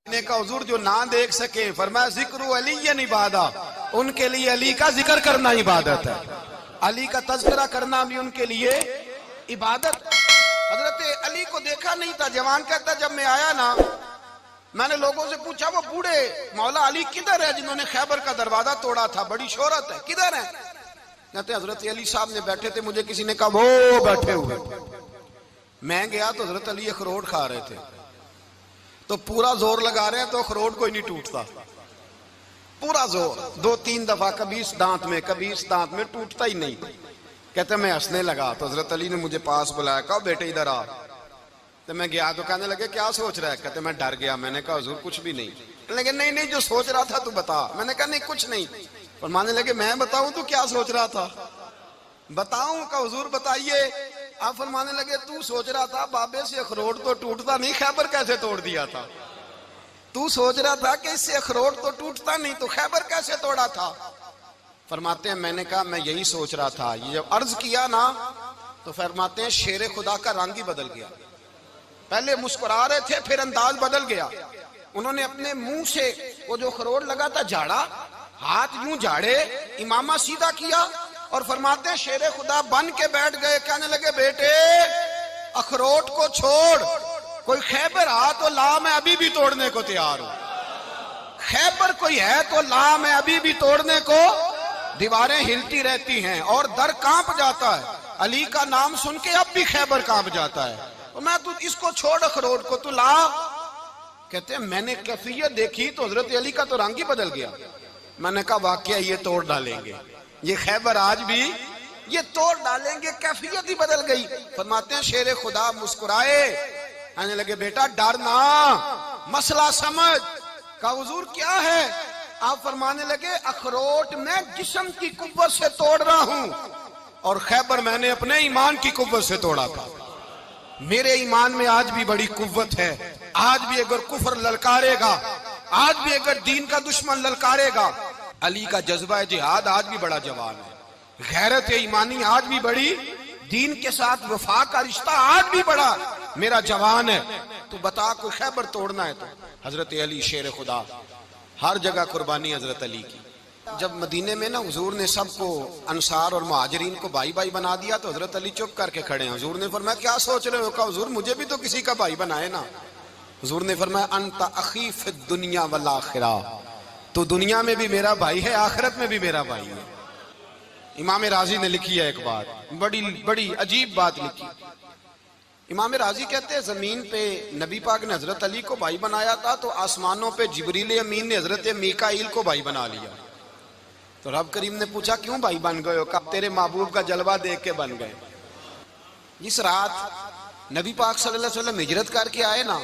نے کہا حضور جو نہ دیکھ سکے، فرمایا ذکر علی عبادہ، ان کے لیے علی کا ذکر کرنا عبادت ہے، علی کا تذکرہ کرنا بھی ان کے لیے عبادت۔ حضرت علی کو دیکھا نہیں تھا، جوان کہتا جب میں آیا نا میں نے لوگوں سے پوچھا وہ بوڑھے مولا علی کدھر ہے جنہوں نے خیبر کا دروازہ توڑا تھا، بڑی شہرت ہے، کدھر ہیں؟ کہتے حضرت علی صاحب نے بیٹھے تھے، مجھے کسی نے کہا وہ بیٹھے ہوئے۔ میں گیا تو حضرت علی اخروٹ کھا رہے تھے، تو پورا زور لگا رہے ہیں تو اخروٹ کوئی نہیں ٹوٹتا، پورا زور 2-3 دفعہ، کبھی اس دانت میں کبھی اس دانت میں، ٹوٹتا ہی نہیں۔ کہتے میں ہنسنے لگا تو حضرت علی نے مجھے پاس بلایا، کہا بیٹے ادھر آ۔ تو میں گیا تو کہنے لگے کیا سوچ رہا ہے؟ کہتے میں ڈر گیا، میں نے کہا حضور کچھ بھی نہیں۔ لیکن نہیں جو سوچ رہا تھا تو بتا۔ میں نے کہا نہیں کچھ نہیں۔ فرمانے لگے میں بتاؤں تو کیا سوچ رہا تھا؟ بتاؤں؟ کہ حضور بتائیے۔ آپ فرمانے لگے تو سوچ رہا تھا بابے سے اخروٹ تو ٹوٹتا نہیں، خیبر کیسے توڑ دیا تھا؟ تو سوچ رہا تھا کہ اس سے اخروٹ تو ٹوٹتا نہیں تو خیبر کیسے توڑا تھا؟ فرماتے ہیں میں نے کہا میں یہی سوچ رہا تھا۔ یہ جب عرض کیا نا تو فرماتے ہیں شیر خدا کا رنگ ہی بدل گیا، پہلے مسکرا رہے تھے پھر انداز بدل گیا۔ انہوں نے اپنے منہ سے وہ جو اخروٹ لگا تھا جھاڑا، ہاتھ یوں جھاڑے، امامہ سیدھا کیا اور فرماتے ہیں شیر خدا بن کے بیٹھ گئے، کہنے لگے بیٹے اخروٹ کو چھوڑ، کوئی خیبر آ تو لا، میں ابھی بھی توڑنے کو تیار ہوں۔ خیبر کوئی ہے تو لا، میں ابھی بھی توڑنے کو۔ دیواریں ہلتی رہتی ہیں اور در کانپ جاتا ہے، علی کا نام سن کے اب بھی خیبر کانپ جاتا ہے، تو میں تو اس کو چھوڑ اخروٹ کو تو لا۔ کہتے ہیں میں نے کیفیت دیکھی تو حضرت علی کا تو رنگ ہی بدل گیا۔ میں نے کہا واقعہ یہ توڑ ڈالیں گے، یہ خیبر آج بھی یہ توڑ ڈالیں گے، کیفیت ہی بدل گئی۔ فرماتے ہیں شیر خدا مسکرائے، کہنے لگے بیٹا ڈرنا، مسئلہ سمجھ۔ کہا حضور کیا ہے؟ آپ فرمانے لگے اخروٹ میں جسم کی قوت سے توڑ رہا ہوں اور خیبر میں نے اپنے ایمان کی قوت سے توڑا تھا۔ میرے ایمان میں آج بھی بڑی قوت ہے، آج بھی اگر کفر للکارے گا، آج بھی اگر دین کا دشمن للکارے گا، علی کا جذبہ جہاد آج بھی بڑا جوان ہے، غیرت ایمانی آج بھی بڑی، دین کے ساتھ وفا کا رشتہ آج بھی بڑا میرا جوان ہے۔ تو بتا کوئی خیبر توڑنا ہے تو حضرت علی شیر خدا، ہر جگہ قربانی حضرت علی کی۔ جب مدینے میں نا حضور نے سب کو انصار اور مہاجرین کو بھائی بھائی بنا دیا تو حضرت علی چپ کر کے کھڑے ہیں۔ حضور نے فرمایا کیا سوچ رہے ہو؟ کہا حضور مجھے بھی تو کسی کا بھائی بنائے نا۔ حضور نے فرمایا انت اخی فی الدنیا والآخرہ، تو دنیا میں بھی میرا بھائی ہے، آخرت میں بھی میرا بھائی ہے۔ امام راضی نے لکھی ہے ایک بات، بڑی عجیب بات لکھی۔ امام راضی کہتے ہیں زمین پہ نبی پاک نے حضرت علی کو بھائی بنایا تھا تو آسمانوں پہ جبریل امین نے حضرت میکائیل کو بھائی بنا لیا۔ تو رب کریم نے پوچھا کیوں بھائی بن گئے ہو؟ کہا تیرے محبوب کا جلوہ دیکھ کے بن گئے۔ جس رات نبی پاک صلی اللہ علیہ وسلم ہجرت کر کے آئے نا،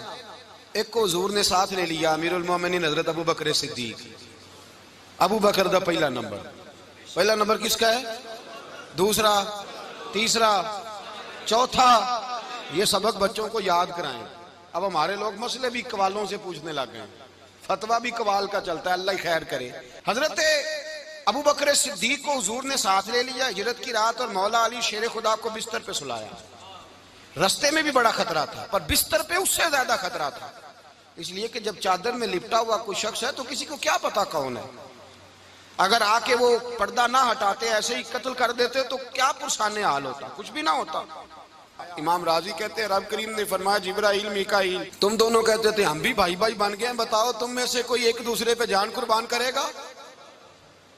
ایک کو حضور نے ساتھ لے لیا، امیر المومنین حضرت ابو بکر صدیق۔ ابو بکر دا پہلا نمبر کس کا ہے؟ دوسرا، تیسرا، چوتھا، یہ سبق بچوں کو یاد کرائیں۔ اب ہمارے لوگ مسئلے بھی قوالوں سے پوچھنے لگ گئے، فتویٰ بھی قوال کا چلتا ہے، اللہ خیر کرے۔ حضرت ابو بکر صدیق کو حضور نے ساتھ لے لیا ہجرت کی رات، اور مولا علی شیر خدا کو بستر پہ سلایا۔ رستے میں بھی بڑا خطرہ تھا پر بستر پہ اس سے زیادہ خطرہ تھا، اس لیے کہ جب چادر میں لپٹا ہوا کوئی شخص ہے تو کسی کو کیا پتا کون ہے، اگر آ کے وہ پردہ نہ ہٹاتے ایسے ہی قتل کر دیتے تو کیا پرسان حال ہوتا، کچھ بھی نہ ہوتا۔ امام راضی کہتے ہیں رب کریم نے فرمایا جبرائیل میکائیل تم دونوں کہتے تھے ہم بھی بھائی بھائی بن گئے ہیں، بتاؤ تم میں سے کوئی ایک دوسرے پہ جان قربان کرے گا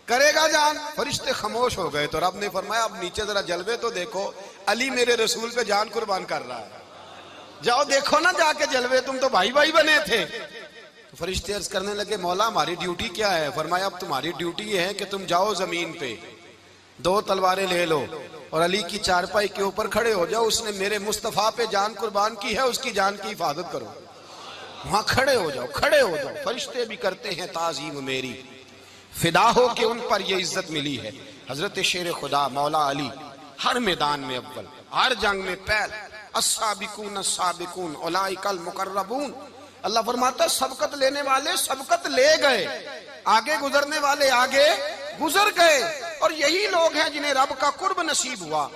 جان؟ فرشتے خاموش ہو گئے تو رب نے فرمایا اب نیچے ذرا جلوے تو دیکھو، علی میرے رسول پہ جان قربان کر رہا ہے، جاؤ دیکھو نا جا کے جلوے، تم تو بھائی بھائی بنے تھے۔ تو فرشتے عرض کرنے لگے مولا ہماری ڈیوٹی کیا ہے؟ فرمایا اب تمہاری ڈیوٹی یہ ہے کہ تم جاؤ زمین پہ 2 تلواریں لے لو اور علی کی چارپائی کے اوپر کھڑے ہو جاؤ، اس نے میرے مصطفیٰ پہ جان قربان کی ہے، اس کی جان کی حفاظت کرو، وہاں کھڑے ہو جاؤ۔ فرشتے بھی کرتے ہیں تعظیم میری، فدا ہو کہ ان پر یہ عزت ملی ہے۔ حضرت شیر خدا مولا علی ہر میدان میں اول، ہر جنگ میں پہل، السابقون السابقون اولئک المقربون۔ اللہ فرماتا ہے سبقت لینے والے سبقت لے گئے، آگے گزرنے والے آگے گزر گئے، اور یہی لوگ ہیں جنہیں رب کا قرب نصیب ہوا۔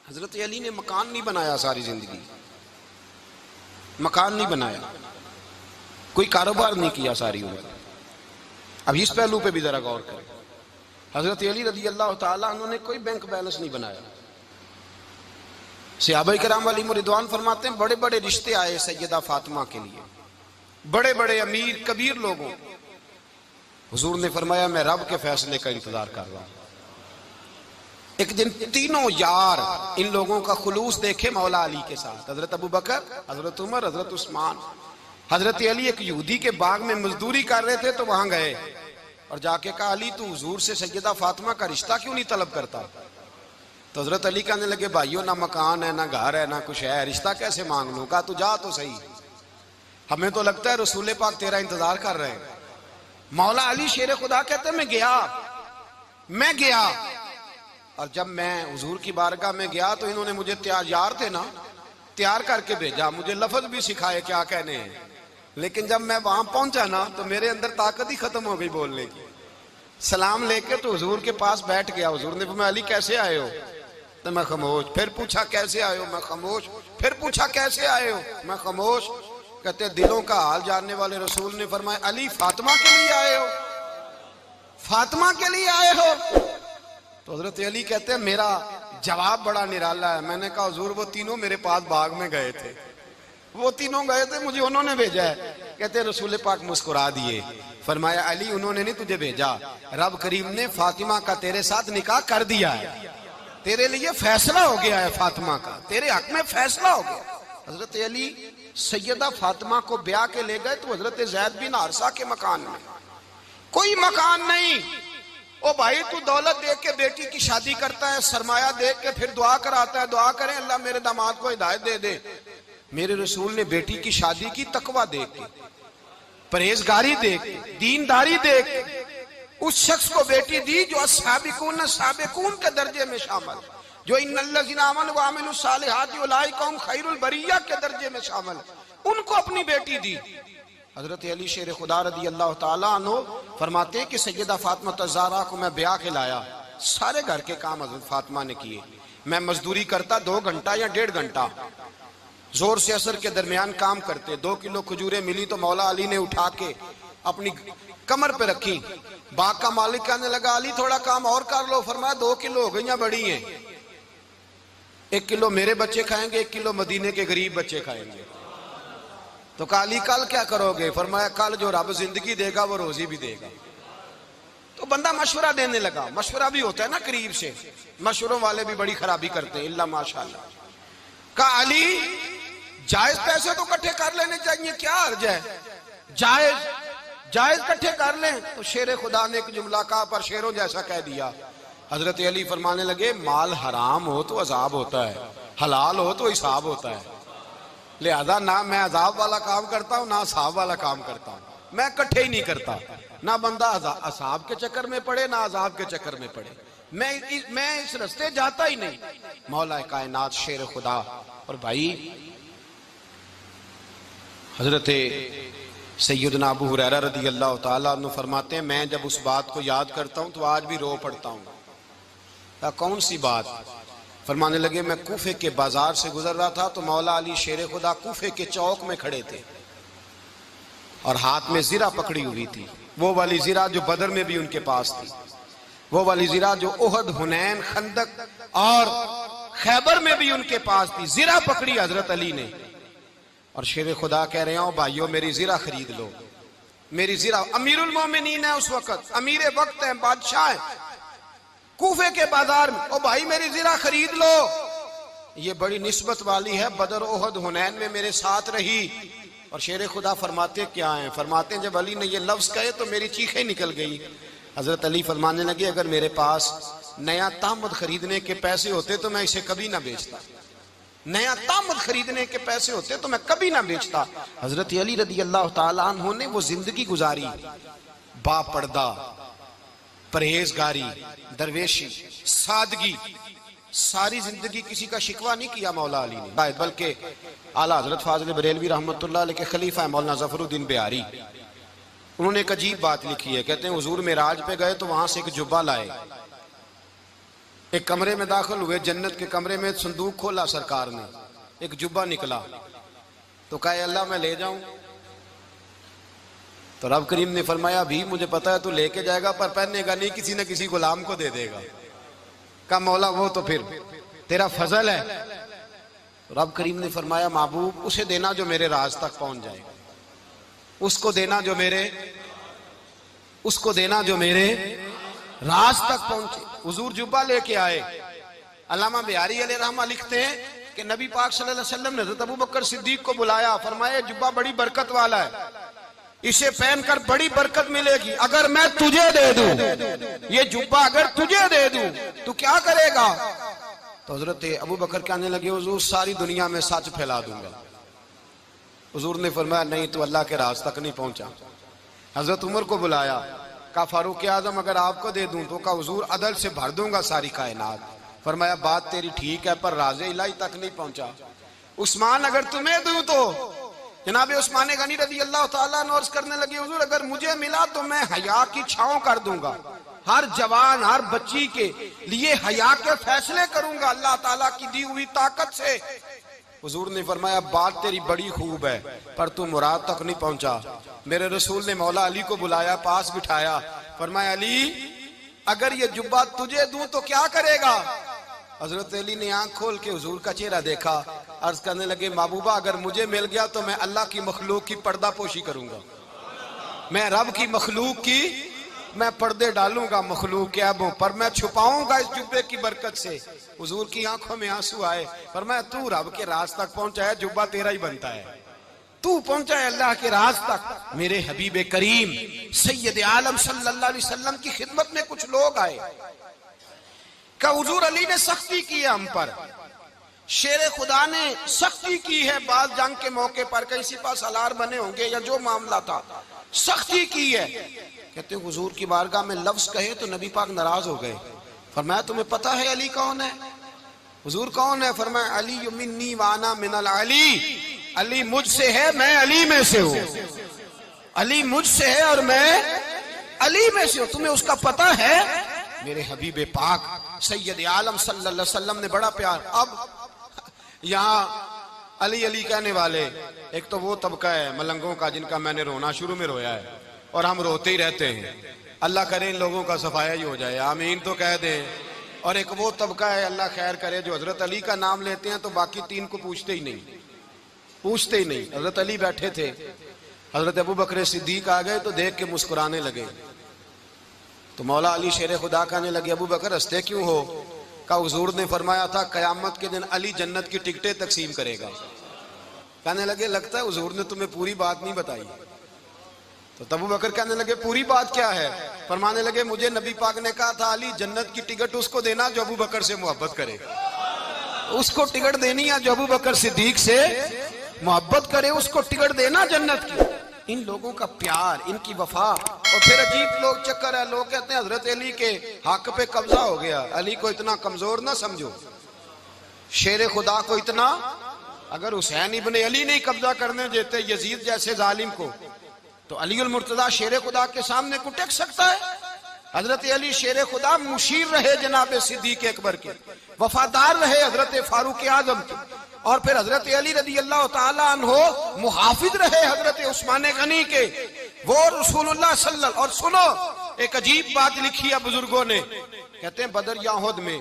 حضرت علی نے مکان نہیں بنایا، ساری زندگی مکان نہیں بنایا، کوئی کاروبار نہیں کیا ساری عمر. اب اس پہلو پہ بھی ذرا غور کریں. حضرت علی رضی اللہ تعالیٰ عنہ نے کوئی بینک بیلنس نہیں بنایا. صحابہ کرام علیہم رضوان فرماتے ہیں بڑے بڑے رشتے آئے سیدہ فاطمہ کے لیے، بڑے بڑے امیر کبیر لوگوں. حضور نے فرمایا میں رب کے فیصلے کا انتظار کر رہا ہوں. ایک دن تینوں یار ان لوگوں کا خلوص دیکھے مولا علی کے ساتھ، حضرت ابو بکر، حضرت عمر، حضرت عثمان. حضرت علی ایک یہودی کے باغ میں مزدوری کر رہے تھے تو وہاں گئے اور جا کے کہا علی تو حضور سے سیدہ فاطمہ کا رشتہ کیوں نہیں طلب کرتا؟ تو حضرت علی کہنے لگے بھائیو نہ مکان ہے نہ گھر ہے نہ کچھ ہے، رشتہ کیسے مانگ لوں؟ کہا تو جا تو صحیح، ہمیں تو لگتا ہے رسول پاک تیرا انتظار کر رہے ہیں. مولا علی شیر خدا کہتے ہیں میں گیا اور جب میں حضور کی بارگاہ میں گیا تو انہوں نے مجھے یار تھے نا تیار کر کے بھیجا، مجھے لفظ بھی سکھائے کیا کہنے ہیں، لیکن جب میں وہاں پہنچا نا تو میرے اندر طاقت ہی ختم ہو گئی بولنے کی. سلام لے کے تو حضور کے پاس بیٹھ گیا. حضور نے فرمایا علی کیسے آئے ہو؟ تو میں خاموش. پھر پوچھا کیسے آئے ہو؟ میں خاموش. پھر پوچھا کیسے آئے ہو؟ میں خاموش. کہتے دلوں کا حال جاننے والے رسول نے فرمایا علی فاطمہ کے لیے آئے ہو؟ فاطمہ کے لیے آئے ہو؟ تو حضرت علی کہتے ہیں میرا جواب بڑا نرالا ہے. میں نے کہا حضور وہ تینوں میرے پاس باغ میں گئے تھے، وہ تینوں گئے تھے، مجھے انہوں نے بھیجا ہے. کہتے ہیں رسول پاک مسکرا دیے، فرمایا علی انہوں نے نہیں تجھے بھیجا، رب کریم نے فاطمہ کا تیرے ساتھ نکاح کر دیا ہے، تیرے لیے فیصلہ ہو گیا ہے، فاطمہ کا تیرے حق میں فیصلہ ہو گیا. حضرت علی سیدہ فاطمہ کو بیاہ کے لے گئے تو حضرت زید بن حارثہ کے مکان میں کوئی مکان نہیں. او بھائی تو دولت دیکھ کے بیٹی کی شادی کرتا ہے، سرمایہ دیکھ کے پھر دعا کراتا ہے، دعا کریں اللہ میرے داماد کو ہدایت دے دے. میرے رسول نے بیٹی کی شادی کی تقوی دیکھ کے، پرہیزگاری دیکھ کے، دینداری دیکھ کے اس شخص کو بیٹی دی جو السابقون سابقون کے درجے میں شامل، جو ان الذین آمنوا وعملوا الصالحات اولئک هم خیر البریہ کے درجے میں شامل، ان کو اپنی بیٹی دی. حضرت علی شیر خدا رضی اللہ تعالیٰ عنہ فرماتے ہیں کہ سیدہ فاطمہ الزہرا کو میں بیاہ کے لایا، سارے گھر کے کام حضرت فاطمہ نے کیے. میں مزدوری کرتا 2 گھنٹہ یا 1.5 گھنٹہ، زور سے اثر کے درمیان کام کرتے. 2 کلو کھجوریں ملی تو مولا علی نے اٹھا کے اپنی کمر پہ رکھی. باغ کا مالک کہنے لگا علی تھوڑا کام اور کر لو. فرمایا 2 کلو ہو گئیں بڑی ہیں، 1 کلو میرے بچے کھائیں گے، 1 کلو مدینے کے غریب بچے کھائیں گے. تو کہا علی کل کیا کرو گے؟ فرمایا کل جو رب زندگی دے گا وہ روزی بھی دے گا. تو بندہ مشورہ دینے لگا. مشورہ بھی ہوتا ہے نا قریب سے، مشوروں والے بھی بڑی خرابی کرتے ہیں اللہ ماشاءاللہ. کہا علی جائز پیسے تو کٹھے کر لینے چاہیے، کیا حرج ہے، جائز کٹھے کر لیں. تو شیر خدا نے ایک جملہ کہا پر شیروں جیسا کہہ دیا. حضرت علی فرمانے لگے مال حرام ہو تو عذاب ہوتا ہے، حلال ہو تو حساب ہوتا ہے، لہذا نہ میں عذاب والا کام کرتا ہوں نہ حساب والا کام کرتا ہوں. میں کٹھے ہی نہیں کرتا، نہ بندہ عذاب کے چکر میں پڑے نہ عذاب کے چکر میں پڑے. میں اس رستے جاتا ہی نہیں. مولا کائنات شیر خدا. اور بھائی حضرت سیدنا ابو ہریرہ رضی اللہ تعالیٰ عنہ فرماتے ہیں میں جب اس بات کو یاد کرتا ہوں تو آج بھی رو پڑتا ہوں. کون سی بات؟ فرمانے لگے میں کوفے کے بازار سے گزر رہا تھا تو مولا علی شیر خدا کوفے کے چوک میں کھڑے تھے اور ہاتھ میں زرہ پکڑی ہوئی تھی، وہ والی زرہ جو بدر میں بھی ان کے پاس تھی، وہ والی زرہ جو احد، حنین، خندق اور خیبر میں بھی ان کے پاس تھی. زرہ پکڑی حضرت علی نے اور شیر خدا کہہ رہے ہوں بھائیو میری زرہ خرید لو. میری زرہ، امیر المومنین ہے اس وقت، امیر وقت ہے، بادشاہ ہے، کوفے کے بازار میں. او بھائی میری زرہ خرید لو. یہ بڑی نسبت والی ہے، بدر، احد، حنین میں میرے ساتھ رہی. اور شیر خدا فرماتے کیا ہیں؟ فرماتے ہیں جب علی نے یہ لفظ کہے تو میری چیخیں نکل گئی. حضرت علی فرمانے لگے اگر میرے پاس نیا تامد خریدنے کے پیسے ہوتے تو میں اسے کبھی نہ بیچتا. نیا تامد خریدنے کے پیسے ہوتے تو میں کبھی نہ بیچتا. حضرت علی رضی اللہ تعالیٰ عنہ نے وہ زندگی گزاری، با پردہ، پرہیزگاری، درویشی، سادگی، ساری زندگی کسی کا شکوہ نہیں کیا مولا علی نے، بلکہ اعلیٰ حضرت فاضل بریلوی رحمۃ اللہ علیہ کے خلیفہ مولانا ظفر الدین بہاری، انہوں نے ایک عجیب بات لکھی ہے. کہتے ہیں حضور معراج پہ گئے تو وہاں سے ایک جبہ لائے، ایک کمرے میں داخل ہوئے، جنت کے کمرے میں صندوق کھولا سرکار نے، ایک جبہ نکلا تو کہا اللہ میں لے جاؤں. تو رب کریم نے فرمایا بھی مجھے پتا ہے تو لے کے جائے گا پر پہننے گا نہیں، کسی نہ کسی غلام کو دے دے گا۔ کہا مولا وہ تو پھر تیرا فضل ہے۔ رب کریم نے فرمایا محبوب اسے دینا جو میرے راز تک پہنچ جائے، اس کو دینا جو میرے راز تک پہنچے۔ حضور جبہ لے کے آئے۔ علامہ بہاری علیہ رحمہ لکھتے ہیں کہ نبی پاک صلی اللہ علیہ وسلم نے حضرت ابوبکر صدیق کو بلایا، فرمایا جبہ بڑی برکت والا ہے، اسے پہن کر بڑی برکت ملے گی، اگر میں تجھے دے دوں، یہ جبہ اگر تجھے دے دوں تو کیا کرے گا؟ تو حضرت ابوبکر کہنے لگے حضور ساری دنیا میں سچ پھیلا دوں گا۔ حضور نے فرمایا نہیں تو اللہ کے راز تک نہیں پہنچا۔ حضرت عمر کو بلایا، کہا فاروق اعظم اگر آپ کو دے دوں تو کہا حضور عدل سے بھر دوں گا ساری کائنات۔ فرمایا بات تیری ٹھیک ہے پر راز الہی تک نہیں پہنچا۔ عثمان اگر تمہیں دوں تو جناب عثمان غنی رضی اللہ تعالیٰ عنہ عرض کرنے لگے حضور اگر مجھے ملا تو میں حیا کی چھاؤں کر دوں گا، ہر جوان ہر بچی کے لیے حیا کے فیصلے کروں گا اللہ تعالیٰ کی دی ہوئی طاقت سے۔ حضور نے فرمایا بات تیری بڑی خوب ہے پر تو مراد تک نہیں پہنچا۔ میرے رسول نے مولا علی کو بلایا، پاس بٹھایا، فرمایا علی اگر یہ جبہ تجھے دوں تو کیا کرے گا؟ حضرت علی نے آنکھ کھول کے حضور کا چہرہ دیکھا، عرض کرنے لگے محبوبہ اگر مجھے مل گیا تو میں اللہ کی مخلوق کی پردہ پوشی کروں گا، میں رب کی مخلوق کی میں پردے ڈالوں گا مخلوق کے عیبوں پر، میں چھپاؤں گا اس جبے کی برکت سے۔ حضور کی آنکھوں میں آنسو آئے، فرمایا تو رب کے راز تک پہنچا ہے، جبہ تیرا ہی بنتا ہے، تو پہنچا ہے اللہ کے راز تک۔ میرے حبیب کریم سید عالم صلی اللہ علیہ وسلم کی خدمت میں کچھ لوگ آئے کہ حضور علی نے سختی کی ہے ہم پر، شیر خدا نے سختی کی ہے، بعض جنگ کے موقع پر کہیں سپاہ سالار بنے ہوں گے یا جو معاملہ تھا سختی کی ہے۔ کہتے ہیں حضور کی بارگاہ میں لفظ کہے تو نبی پاک ناراض ہو گئے۔ فرمایا تمہیں پتہ ہے علی کون ہے؟ حضور کون ہے؟ فرمایا علی منی وانا من العلی، علی مجھ سے ہے میں علی میں سے ہوں، علی مجھ سے ہے اور میں علی میں سے ہوں، تمہیں اس کا پتہ ہے؟ میرے حبیب پاک سید عالم صلی اللہ علیہ وسلم نے بڑا پیار۔ اب یہاں علی علی کہنے والے ایک تو وہ طبقہ ہے ملنگوں کا جن کا میں نے رونا شروع میں رویا ہے اور ہم روتے ہی رہتے ہیں، اللہ کرے ان لوگوں کا صفایا ہی ہو جائے، آمین تو کہہ دیں۔ اور ایک وہ طبقہ ہے اللہ خیر کرے جو حضرت علی کا نام لیتے ہیں تو باقی تین کو پوچھتے ہی نہیں۔ حضرت علی بیٹھے تھے، حضرت ابوبکر صدیق آ گئے تو دیکھ کے مسکرانے لگے، تو مولا علی شیر خدا کہنے لگے ابوبکر ہنستے کیوں ہو؟ کہا حضور نے فرمایا تھا قیامت کے دن علی جنت کی ٹکٹیں تقسیم کرے گا۔ کہنے لگے لگتا ہے حضور نے تمہیں پوری بات نہیں بتائی۔ تو ابوبکر کہنے لگے پوری بات کیا ہے؟ فرمانے لگے مجھے نبی پاک نے کہا تھا علی جنت کی ٹکٹ اس کو دینا جو ابوبکر سے محبت کرے، اس کو ٹکٹ دینی ہے جو ابوبکر صدیق سے محبت کرے، اس کو ٹکٹ دینا جنت کی۔ ان لوگوں کا پیار، ان کی وفا۔ اور پھر عجیب لوگ چکر ہے، لوگ کہتے ہیں حضرت علی کے حق پہ قبضہ ہو گیا، علی کو اتنا کمزور نہ سمجھو، شیر خدا کو اتنا، اگر حسین ابن علی نہیں قبضہ کرنے دیتے یزید جیسے ظالم کو تو علی المرتضیٰ شیر خدا کے سامنے کو ٹک سکتا ہے؟ حضرت علی شیر خدا مشیر رہے جناب صدیق اکبر کے، وفادار رہے حضرت فاروق اعظم کے، اور پھر حضرت علی رضی اللہ تعالیٰ عنہ محافظ رہے حضرت عثمان غنی کے، وہ رسول اللہ صلی اللہ علیہ وسلم۔ اور سنو ایک عجیب بات لکھی ہے بزرگوں نے، کہتے ہیں بدر یا احد میں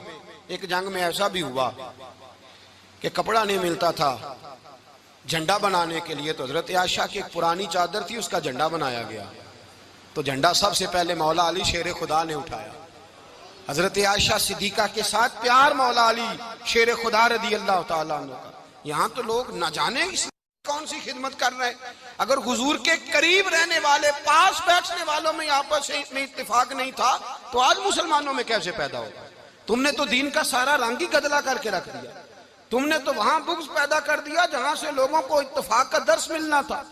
ایک جنگ میں ایسا بھی ہوا کہ کپڑا نہیں ملتا تھا جھنڈا بنانے کے لیے، تو حضرت عائشہ کی ایک پرانی چادر تھی اس کا جھنڈا بنایا گیا، تو جھنڈا سب سے پہلے مولا علی شیر خدا نے اٹھایا۔ حضرت عائشہ صدیقہ کے ساتھ پیار مولا علی شیر خدا رضی اللہ تعالیٰ عنہ کا۔ یہاں تو لوگ نہ جانے اس کون سی خدمت کر رہے ہیں۔ اگر حضور کے قریب رہنے والے پاس بیٹھنے والوں میں آپس میں اتفاق نہیں تھا تو آج مسلمانوں میں کیسے پیدا ہوگا؟ تم نے تو دین کا سارا رنگ ہی گدلا کر کے رکھ دیا، تم نے تو وہاں بغض پیدا کر دیا جہاں سے لوگوں کو اتفاق کا درس ملنا تھا،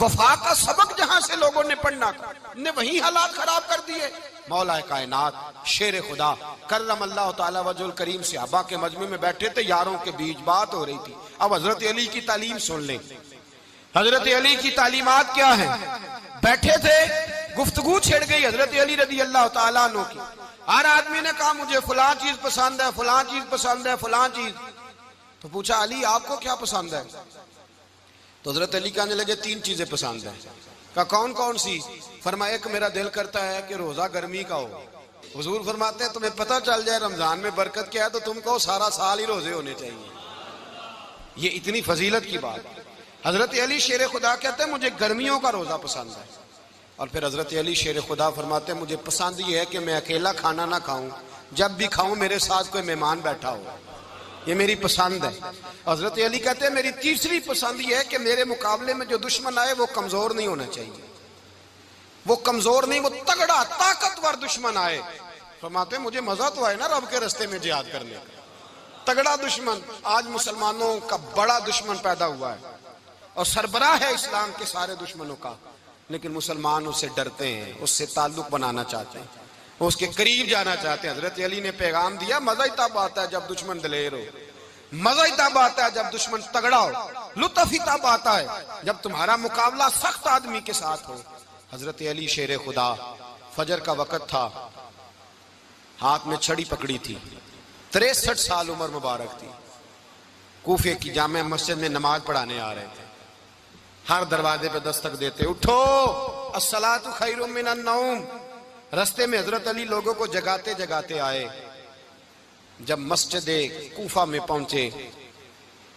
وفا کا سبق جہاں سے لوگوں نے پڑھنا تھا، نے وہی حالات خراب کر دیے۔ مولا کائنات شیر خدا کرم اللہ تعالی وجہ الکریم صحابہ کے مجمع میں بیٹھے تھے، یاروں کے بیچ بات ہو رہی تھی۔ اب حضرت علی کی تعلیم سن لیں، حضرت علی کی تعلیمات کیا ہیں؟ بیٹھے تھے، گفتگو چھڑ گئی حضرت علی رضی اللہ تعالیٰ عنہ کی، ہر آدمی نے کہا مجھے فلاں چیز پسند ہے، فلاں چیز پسند ہے، فلاں چیز۔ تو پوچھا علی آپ کو کیا پسند ہے؟ تو حضرت علی کہنے لگے تین چیزیں پسند ہیں۔ کہا کون کون سی؟ فرمایا کہ میرا دل کرتا ہے کہ روزہ گرمی کا ہو۔ حضور فرماتے ہیں تمہیں پتہ چل جائے رمضان میں برکت کیا ہے تو تم کو سارا سال ہی روزے ہونے چاہیے۔ یہ اتنی فضیلت کی بات۔ حضرت علی شیر خدا کہتے ہیں مجھے گرمیوں کا روزہ پسند ہے، اور پھر حضرت علی شیر خدا فرماتے ہیں مجھے پسند یہ ہے کہ میں اکیلا کھانا نہ کھاؤں، جب بھی کھاؤں میرے ساتھ کوئی مہمان بیٹھا ہو، یہ میری پسند ہے۔ حضرت علی کہتے ہیں میری تیسری پسند یہ ہے کہ میرے مقابلے میں جو دشمن آئے وہ کمزور نہیں ہونا چاہیے، وہ کمزور نہیں، وہ تگڑا طاقتور دشمن آئے۔ فرماتے ہیں مجھے مزہ تو آئے نا رب کے رستے میں جہاد کرنے کا، تگڑا دشمن۔ آج مسلمانوں کا بڑا دشمن پیدا ہوا ہے اور سربراہ ہے اسلام کے سارے دشمنوں کا، لیکن مسلمان اس سے ڈرتے ہیں، اس سے تعلق بنانا چاہتے ہیں، وہ اس کے قریب جانا چاہتے ہیں۔ حضرت علی نے پیغام دیا مزہ ہی تب آتا ہے جب دشمن دلیر ہو، مزہ ہی تب آتا ہے جب دشمن تگڑا ہو، لطف ہی تب آتا ہے جب تمہارا مقابلہ سخت آدمی کے ساتھ ہو۔ حضرت علی شیر خدا، فجر کا وقت تھا، ہاتھ میں چھڑی پکڑی تھی، 63 سال عمر مبارک تھی، کوفے کی جامع مسجد میں نماز پڑھانے آ رہے تھے۔ ہر دروازے پہ دستک دیتے اٹھو الصلاۃ خیر من النوم۔ رستے میں حضرت علی لوگوں کو جگاتے جگاتے آئے۔ جب مسجد کوفہ میں پہنچے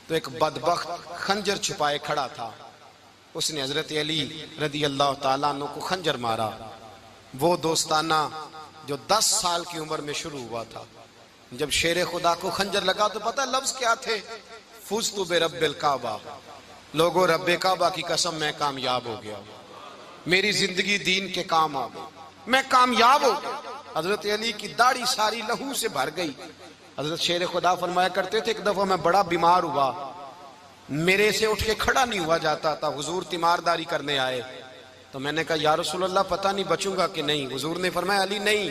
تو ایک بدبخت خنجر چھپائے کھڑا تھا، اس نے حضرت علی رضی اللہ تعالیٰ عنہ کو خنجر مارا۔ وہ دوستانہ جو 10 سال کی عمر میں شروع ہوا تھا، جب شیر خدا کو خنجر لگا تو پتہ لفظ کیا تھے؟ فزت برب الکعبہ، لوگوں رب کعبہ کی قسم میں کامیاب ہو گیا، میری زندگی دین کے کام آ گئی، میں کامیاب ہو گیا۔ حضرت علی کی داڑھی ساری لہو سے بھر گئی۔ حضرت شیر خدا فرمایا کرتے تھے ایک دفعہ میں بڑا بیمار ہوا، میرے سے اٹھ کے کھڑا نہیں ہوا جاتا تھا، حضور تیمارداری کرنے آئے تو میں نے کہا یا رسول اللہ پتہ نہیں بچوں گا کہ نہیں۔ حضور نے فرمایا علی نہیں،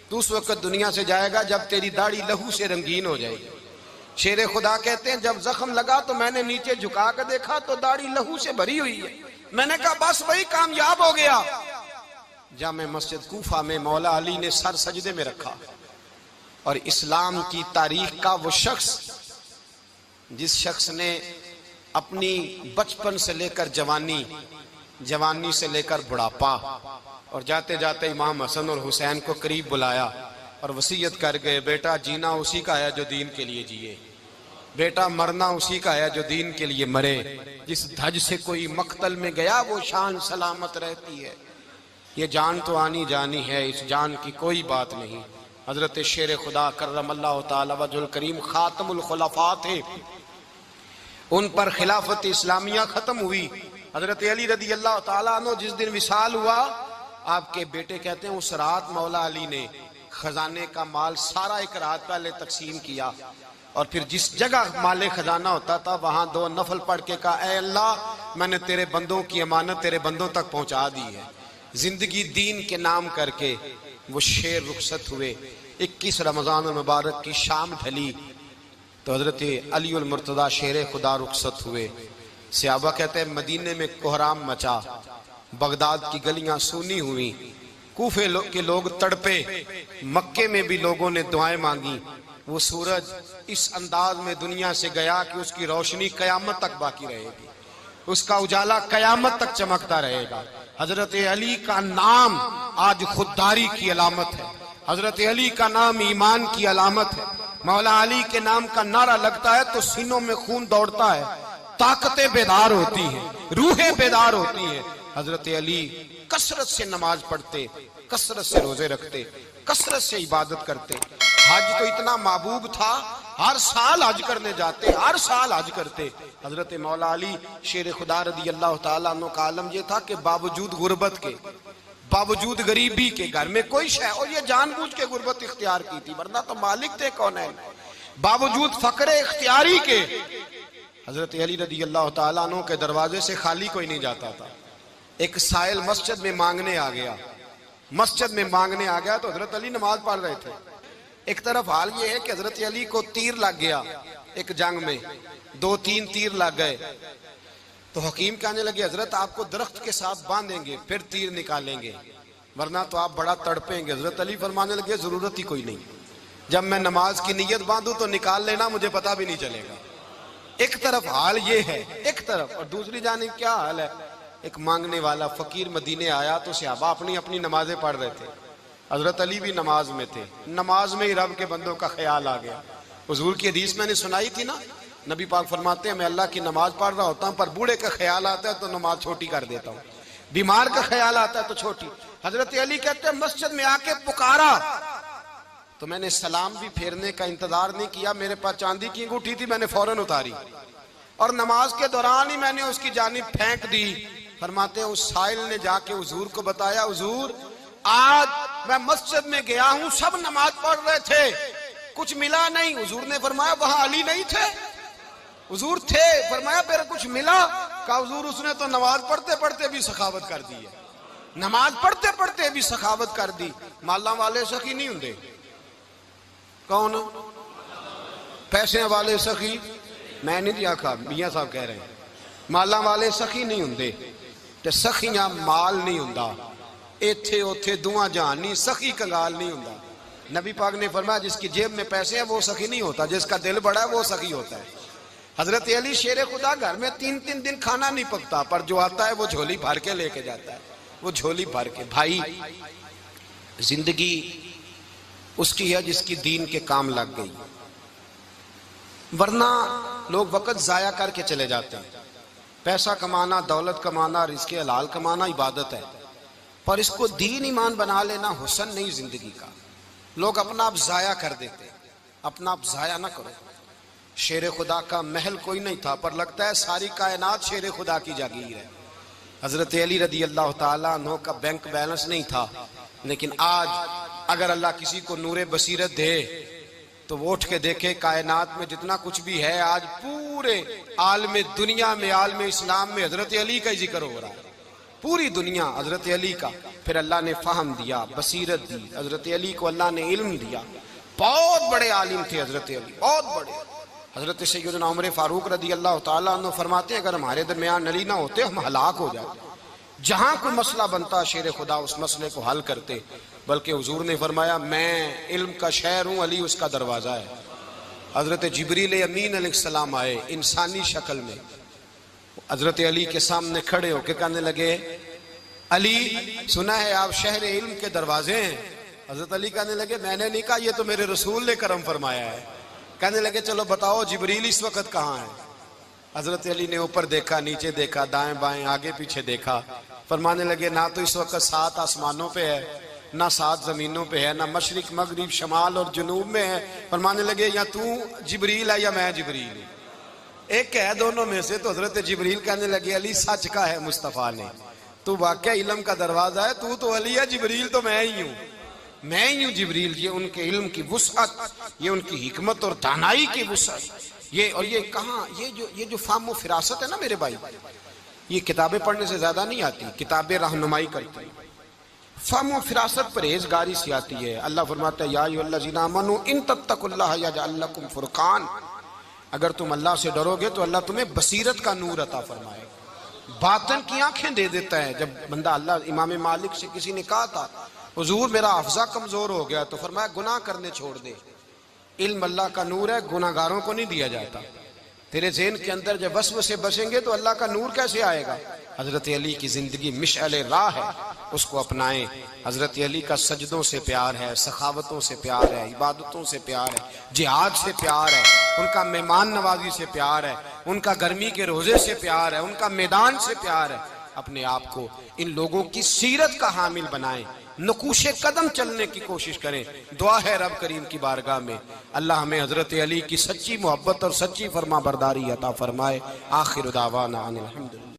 تو اس وقت دنیا سے جائے گا جب تیری داڑھی لہو سے رنگین ہو جائے گی۔ شیر خدا کہتے ہیں جب زخم لگا تو میں نے نیچے جھکا کر دیکھا تو داڑھی لہو سے بھری ہوئی ہے، میں نے کہا بس وہی کامیاب ہو گیا۔ جامع مسجد کوفہ میں مولا علی نے سر سجدے میں رکھا، اور اسلام کی تاریخ کا وہ شخص جس شخص نے اپنی بچپن سے لے کر جوانی، جوانی سے لے کر بڑھاپا، اور جاتے جاتے امام حسن اور حسین کو قریب بلایا اور وصیت کر گئے بیٹا جینا اسی کا ہے جو دین کے لیے جیے، بیٹا مرنا اسی کا ہے جو دین کے لیے مرے، جس دھج سے کوئی مقتل میں گیا وہ شان سلامت رہتی ہے، یہ جان تو آنی جانی ہے، اس جان کی کوئی بات نہیں۔ حضرت شیر خدا کرم اللہ تعالی وجہ الکریم خاتم الخلفاء تھے، ان پر خلافت اسلامیہ ختم ہوئی۔ حضرت علی رضی اللہ تعالیٰ عنہ جس دن وصال ہوا، آپ کے بیٹے کہتے ہیں اس رات مولا علی نے خزانے کا مال سارا ایک رات پہلے تقسیم کیا، اور پھر جس جگہ مال خزانہ ہوتا تھا وہاں 2 نفل پڑھ کے کہا اے اللہ میں نے تیرے بندوں کی امانت تیرے بندوں تک پہنچا دی ہے۔ زندگی دین کے نام کر کے وہ شیر رخصت ہوئے۔ 21 رمضان المبارک کی شام ڈھلی تو حضرت علی المرتضیٰ شیر خدا رخصت ہوئے۔ صحابہ کہتے ہیں مدینے میں کوہرام مچا، بغداد کی گلیاں سونی ہوئی، کوفے کے لوگ تڑپے، مکے میں بھی لوگوں نے دعائیں مانگی۔ وہ سورج اس انداز میں دنیا سے گیا کہ اس کی روشنی قیامت تک باقی رہے گی، اس کا اجالا قیامت تک چمکتا رہے گا۔ حضرت علی کا نام آج خودداری کی علامت ہے، حضرت علی کا نام ایمان کی علامت ہے۔ مولا علی کے نام کا نعرہ لگتا ہے تو سینوں میں خون دوڑتا ہے، طاقتیں بیدار ہوتی ہیں، روحیں بیدار ہوتی ہیں۔ حضرت علی کثرت سے نماز پڑھتے، کثرت سے روزے رکھتے، کثرت سے عبادت کرتے۔ حج تو اتنا محبوب تھا، ہر سال حج کرنے جاتے، ہر سال حج کرتے۔ حضرت مولا علی شیر خدا رضی اللہ تعالیٰ عنہ کا عالم یہ تھا کہ باوجود غربت کے، باوجود غریبی کے، گھر میں کوئی شے، اور یہ جان بوجھ کے غربت اختیار کی تھی ورنہ تو مالک تھے کونین، باوجود فقر اختیاری کے حضرت علی رضی اللہ تعالیٰ عنہ کے دروازے سے خالی کوئی نہیں جاتا تھا۔ ایک سائل مسجد میں مانگنے آ گیا، مسجد میں مانگنے آ گیا تو حضرت علی نماز پڑھ رہے تھے۔ ایک طرف حال یہ ہے کہ حضرت علی کو تیر لگ گیا، ایک جنگ میں 2-3 تیر لگ گئے تو حکیم کہنے لگے حضرت آپ کو درخت کے ساتھ باندھیں گے پھر تیر نکالیں گے ورنہ تو آپ بڑا تڑپیں گے۔ حضرت علی فرمانے لگے ضرورت ہی کوئی نہیں، جب میں نماز کی نیت باندھوں تو نکال لینا، مجھے پتہ بھی نہیں چلے گا۔ ایک طرف حال یہ ہے، ایک طرف، اور دوسری جانب کیا حال ہے؟ ایک مانگنے والا فقیر مدینے آیا تو صحابہ اپنی اپنی نمازیں پڑھ رہے تھے، حضرت علی بھی نماز میں تھے، نماز میں ہی رب کے بندوں کا خیال آ گیا۔ حضور کی حدیث میں نے سنائی تھی نا، نبی پاک فرماتے ہیں میں اللہ کی نماز پڑھ رہا ہوتا ہوں پر بوڑھے کا خیال آتا ہے تو نماز چھوٹی کر دیتا ہوں، بیمار کا خیال آتا ہے تو چھوٹی۔ حضرت علی کہتے ہیں مسجد میں آ کے پکارا تو میں نے سلام بھی پھیرنے کا انتظار نہیں کیا، میرے پاس چاندی کی انگوٹھی تھی، میں نے فوراً اتاری اور نماز کے دوران ہی میں نے اس کی جانب پھینک دی۔ فرماتے ہیں اس سائل نے جا کے حضور کو بتایا، حضور آج میں مسجد میں گیا ہوں، سب نماز پڑھ رہے تھے، کچھ ملا نہیں۔ حضور نے فرمایا وہاں علی نہیں تھے؟ حضور تھے۔ فرمایا پھر کچھ ملا؟ کہا حضور اس نے تو نماز پڑھتے پڑھتے بھی سخاوت کر دی ہے، نماز پڑھتے پڑھتے بھی سخاوت کر دی۔ مالاں والے سخی نہیں ہوندے؟ کون؟ پیسے والے سخی؟ میں نہیں دیا کہا، میاں صاحب کہہ رہے ہیں مالاں والے سخی نہیں ہوندے تے سخیاں مال نہیں ہوندا، ایتھے اوتھے دعا جہان نہیں، سخی کنگال نہیں ہوندا۔ نبی پاک نے فرمایا جس کی جیب میں پیسے ہیں وہ سخی نہیں ہوتا، جس کا دل بڑا ہے وہ سخی ہوتا ہے۔ حضرت علی شیر خدا گھر میں 3 دن کھانا نہیں پکتا پر جو آتا ہے وہ جھولی بھر کے لے کے جاتا ہے، وہ جھولی بھر کے۔ بھائی زندگی اس کی ہے جس کی دین کے کام لگ گئی، ورنہ لوگ وقت ضائع کر کے چلے جاتے ہیں۔ پیسہ کمانا، دولت کمانا، رزق حلال کمانا عبادت ہے، پر اس کو دین ایمان بنا لینا حسن نہیں زندگی کا۔ لوگ اپنا آپ ضائع کر دیتے، اپنا آپ ضائع نہ کرو۔ شیر خدا کا محل کوئی نہیں تھا پر لگتا ہے ساری کائنات شیر خدا کی جاگیر ہے۔ حضرت علی رضی اللہ تعالیٰ عنہ کا بینک بیلنس نہیں تھا، لیکن آج اگر اللہ کسی کو نور بصیرت دے تو وہ اٹھ کے دیکھے کائنات میں جتنا کچھ بھی ہے آج پورے عالم دنیا میں، عالم اسلام میں حضرت علی کا ہی ذکر ہو رہا ہے، پوری دنیا حضرت علی کا۔ پھر اللہ نے فہم دیا، بصیرت دی، حضرت علی کو اللہ نے علم دیا۔ بہت بڑے عالم تھے حضرت علی، بہت بڑے۔ حضرت سیدنا عمر فاروق رضی اللہ تعالیٰ عنہ فرماتے ہیں اگر ہمارے درمیان علی نہ ہوتے ہم ہلاک ہو جاتے، جہاں کوئی مسئلہ بنتا شیر خدا اس مسئلے کو حل کرتے۔ بلکہ حضور نے فرمایا میں علم کا شہر ہوں، علی اس کا دروازہ ہے۔ حضرت جبریل امین علیہ السلام آئے انسانی شکل میں، حضرت علی کے سامنے کھڑے ہو کے کہنے لگے علی سنا ہے آپ شہر علم کے دروازے ہیں۔ حضرت علی کہنے لگے میں نے نہیں کہا، یہ تو میرے رسول نے کرم فرمایا ہے۔ کہنے لگے چلو بتاؤ جبریل اس وقت کہاں ہے؟ حضرت علی نے اوپر دیکھا، نیچے دیکھا، دائیں بائیں آگے پیچھے دیکھا، فرمانے لگے نہ تو اس وقت 7 آسمانوں پہ ہے، نہ 7 زمینوں پہ ہے، نہ مشرق مغرب شمال اور جنوب میں ہے۔ فرمانے لگے یا تو جبریل ہے یا میں جبریل ہوں، ایک ہے دونوں میں سے۔ تو حضرت جبریل کہنے لگے علی سچ کا ہے مصطفیٰ نے، تو واقعہ علم کا دروازہ ہے، تو علی ہے، جبریل تو میں ہی ہوں، میں ہی ہوں جبریل۔ یہ ان کے علم کی وسعت، یہ ان کی حکمت اور دانائی کی وسعت، یہ کہاں یہ جو فہم و فراست ہے نا میرے بھائی، یہ کتابیں پڑھنے سے زیادہ نہیں آتی، کتابیں رہنمائی کرتی ہیں۔ فہم و فراست پرہیزگاری سے آتی ہے۔ اللہ فرماتا ہے یا ایھا الذین آمنوا ان تتقوا اللہ یجعل لکم فرقان، اگر تم اللہ سے ڈرو گے تو اللہ تمہیں بصیرت کا نور عطا فرمائے، باطن کی آنکھیں دے دیتا ہے۔ جب بندہ اللہ، امام مالک سے کسی نے کہا تھا حضور میرا حافظہ کمزور ہو گیا، تو فرمایا گناہ کرنے چھوڑ دے، علم اللہ کا نور ہے، گناہ گاروں کو نہیں دیا جاتا۔ تیرے ذہن کے اندر جب وسوسے بسیں گے تو اللہ کا نور کیسے آئے گا؟ حضرت علی کی زندگی مشعل راہ ہے، اس کو اپنائیں۔ حضرت علی کا سجدوں سے پیار ہے، سخاوتوں سے پیار ہے، عبادتوں سے پیار ہے، جہاد سے پیار ہے، ان کا مہمان نوازی سے پیار ہے، ان کا گرمی کے روزے سے پیار ہے، ان کا میدان سے پیار ہے۔ اپنے آپ کو ان لوگوں کی سیرت کا حامل بنائیں، نقوش قدم چلنے کی کوشش کریں۔ دعا ہے رب کریم کی بارگاہ میں اللہ ہمیں حضرت علی کی سچی محبت اور سچی فرما برداری عطا فرمائے۔ آخر دعوانا ان الحمدللہ۔